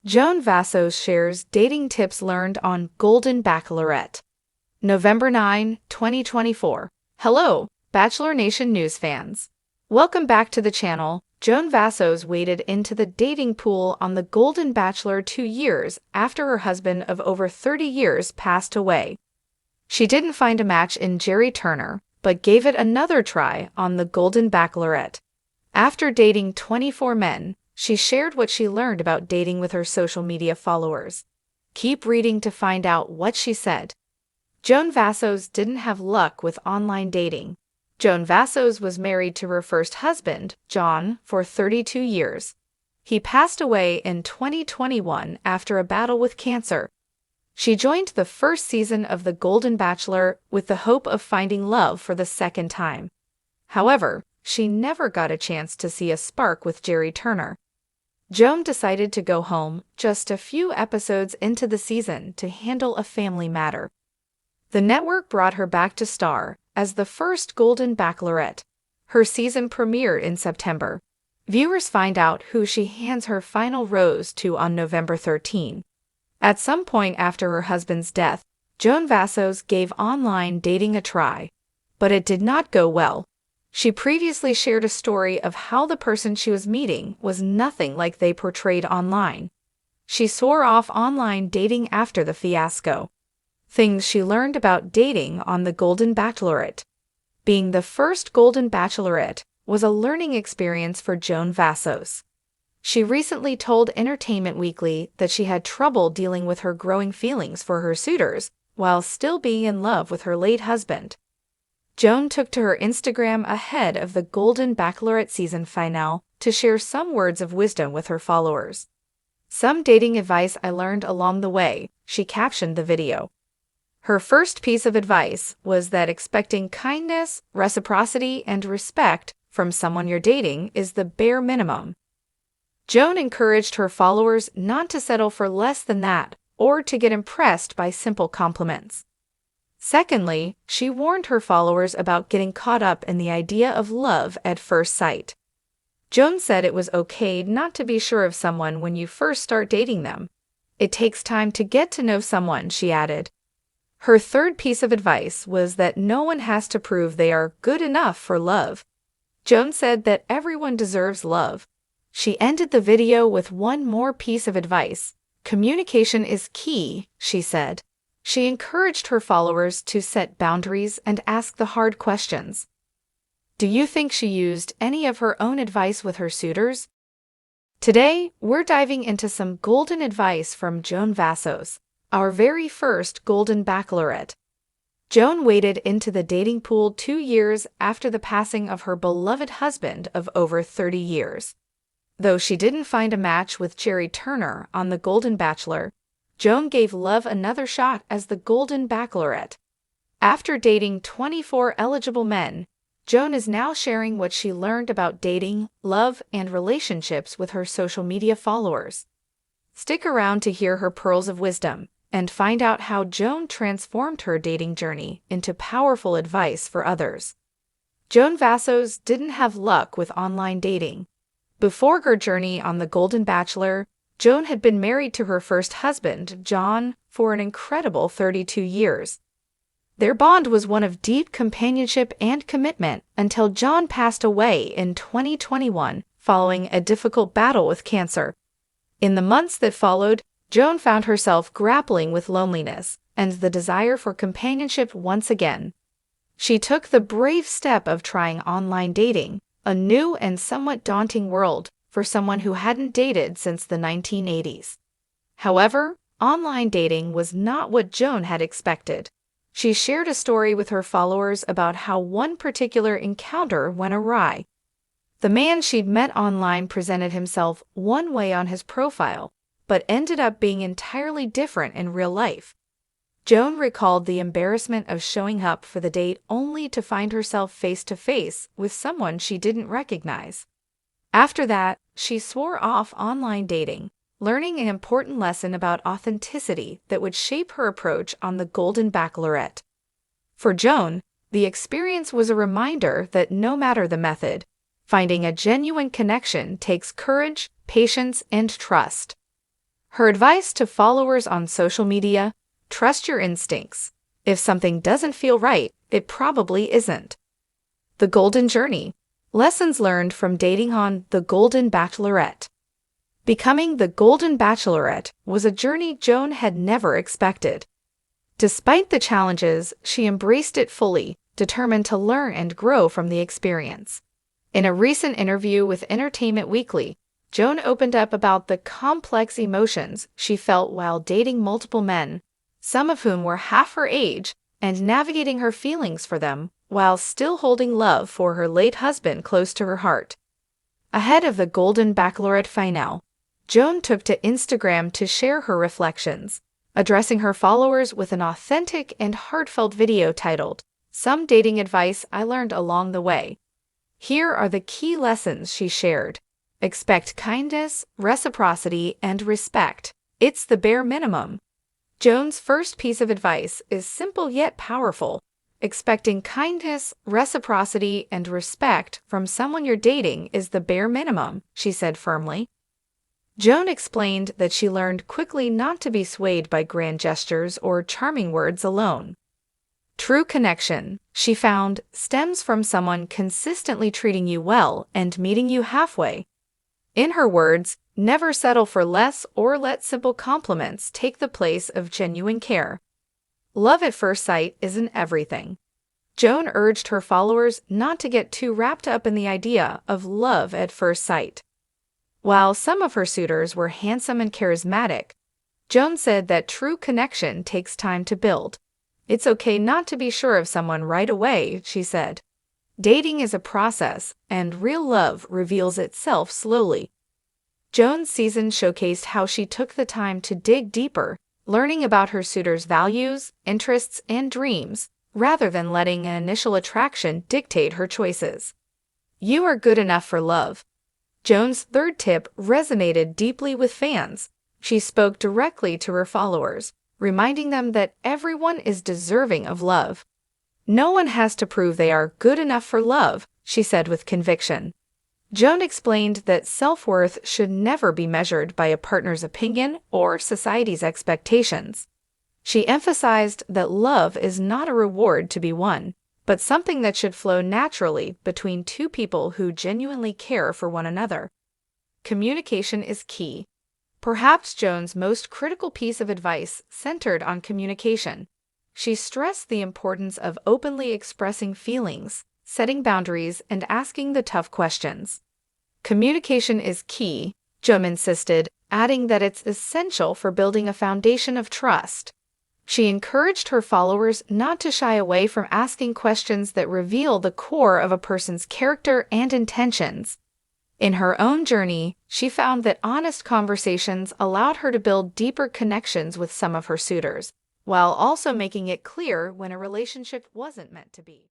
Joan Vassos shares dating tips learned on Golden Bachelorette. November 9, 2024. Hello, Bachelor Nation news fans. Welcome back to the channel. Joan Vassos waded into the dating pool on the Golden Bachelor 2 years after her husband of over 30 years passed away. She didn't find a match in Jerry Turner, but gave it another try on the Golden Bachelorette. After dating 24 men, she shared what she learned about dating with her social media followers. Keep reading to find out what she said. Joan Vassos didn't have luck with online dating. Joan Vassos was married to her first husband, John, for 32 years. He passed away in 2021 after a battle with cancer. She joined the first season of The Golden Bachelor with the hope of finding love for the second time. However, she never got a chance to see a spark with Jerry Turner. Joan decided to go home just a few episodes into the season to handle a family matter. The network brought her back to star as the first Golden Bachelorette. Her season premiered in September. Viewers find out who she hands her final rose to on November 13. At some point after her husband's death, Joan Vassos gave online dating a try, but it did not go well. She previously shared a story of how the person she was meeting was nothing like they portrayed online. She swore off online dating after the fiasco. Things she learned about dating on the Golden Bachelorette. Being the first Golden Bachelorette was a learning experience for Joan Vassos. She recently told Entertainment Weekly that she had trouble dealing with her growing feelings for her suitors while still being in love with her late husband. Joan took to her Instagram ahead of the Golden Bachelorette season finale to share some words of wisdom with her followers. "Some dating advice I learned along the way," she captioned the video. Her first piece of advice was that expecting kindness, reciprocity, and respect from someone you're dating is the bare minimum. Joan encouraged her followers not to settle for less than that or to get impressed by simple compliments. Secondly, she warned her followers about getting caught up in the idea of love at first sight. Joan said it was okay not to be sure of someone when you first start dating them. It takes time to get to know someone, she added. Her third piece of advice was that no one has to prove they are good enough for love. Joan said that everyone deserves love. She ended the video with one more piece of advice. Communication is key, she said. She encouraged her followers to set boundaries and ask the hard questions. Do you think she used any of her own advice with her suitors? Today, we're diving into some golden advice from Joan Vassos, our very first Golden Bachelorette. Joan waded into the dating pool 2 years after the passing of her beloved husband of over 30 years. Though she didn't find a match with Jerry Turner on The Golden Bachelor, Joan gave love another shot as the Golden Bachelorette. After dating 24 eligible men, Joan is now sharing what she learned about dating, love, and relationships with her social media followers. Stick around to hear her pearls of wisdom and find out how Joan transformed her dating journey into powerful advice for others. Joan Vassos didn't have luck with online dating. Before her journey on The Golden Bachelor, Joan had been married to her first husband, John, for an incredible 32 years. Their bond was one of deep companionship and commitment until John passed away in 2021 following a difficult battle with cancer. In the months that followed, Joan found herself grappling with loneliness and the desire for companionship once again. She took the brave step of trying online dating, a new and somewhat daunting world for someone who hadn't dated since the 1980s. However, online dating was not what Joan had expected. She shared a story with her followers about how one particular encounter went awry. The man she'd met online presented himself one way on his profile, but ended up being entirely different in real life. Joan recalled the embarrassment of showing up for the date only to find herself face-to-face with someone she didn't recognize. After that, she swore off online dating, learning an important lesson about authenticity that would shape her approach on The Golden Bachelorette. For Joan, the experience was a reminder that no matter the method, finding a genuine connection takes courage, patience, and trust. Her advice to followers on social media: trust your instincts. If something doesn't feel right, it probably isn't. The Golden Journey. Lessons learned from dating on The Golden Bachelorette. Becoming the Golden Bachelorette was a journey Joan had never expected. Despite the challenges, she embraced it fully, determined to learn and grow from the experience. In a recent interview with Entertainment Weekly, Joan opened up about the complex emotions she felt while dating multiple men, some of whom were half her age, and navigating her feelings for them while still holding love for her late husband close to her heart. Ahead of the Golden Bachelorette finale, Joan took to Instagram to share her reflections, addressing her followers with an authentic and heartfelt video titled, "Some Dating Advice I Learned Along the Way." Here are the key lessons she shared. Expect kindness, reciprocity, and respect. It's the bare minimum. Joan's first piece of advice is simple yet powerful. Expecting kindness, reciprocity, and respect from someone you're dating is the bare minimum, she said firmly. Joan explained that she learned quickly not to be swayed by grand gestures or charming words alone. True connection, she found, stems from someone consistently treating you well and meeting you halfway. In her words, never settle for less or let simple compliments take the place of genuine care. Love at first sight isn't everything. Joan urged her followers not to get too wrapped up in the idea of love at first sight. While some of her suitors were handsome and charismatic, Joan said that true connection takes time to build. It's okay not to be sure of someone right away, she said. Dating is a process, and real love reveals itself slowly. Joan's season showcased how she took the time to dig deeper, learning about her suitors' values, interests, and dreams, rather than letting an initial attraction dictate her choices. You are good enough for love. Joan's third tip resonated deeply with fans. She spoke directly to her followers, reminding them that everyone is deserving of love. No one has to prove they are good enough for love, she said with conviction. Joan explained that self-worth should never be measured by a partner's opinion or society's expectations. She emphasized that love is not a reward to be won, but something that should flow naturally between two people who genuinely care for one another. Communication is key. Perhaps Joan's most critical piece of advice centered on communication. She stressed the importance of openly expressing feelings, setting boundaries, and asking the tough questions. Communication is key, Joan insisted, adding that it's essential for building a foundation of trust. She encouraged her followers not to shy away from asking questions that reveal the core of a person's character and intentions. In her own journey, she found that honest conversations allowed her to build deeper connections with some of her suitors, while also making it clear when a relationship wasn't meant to be.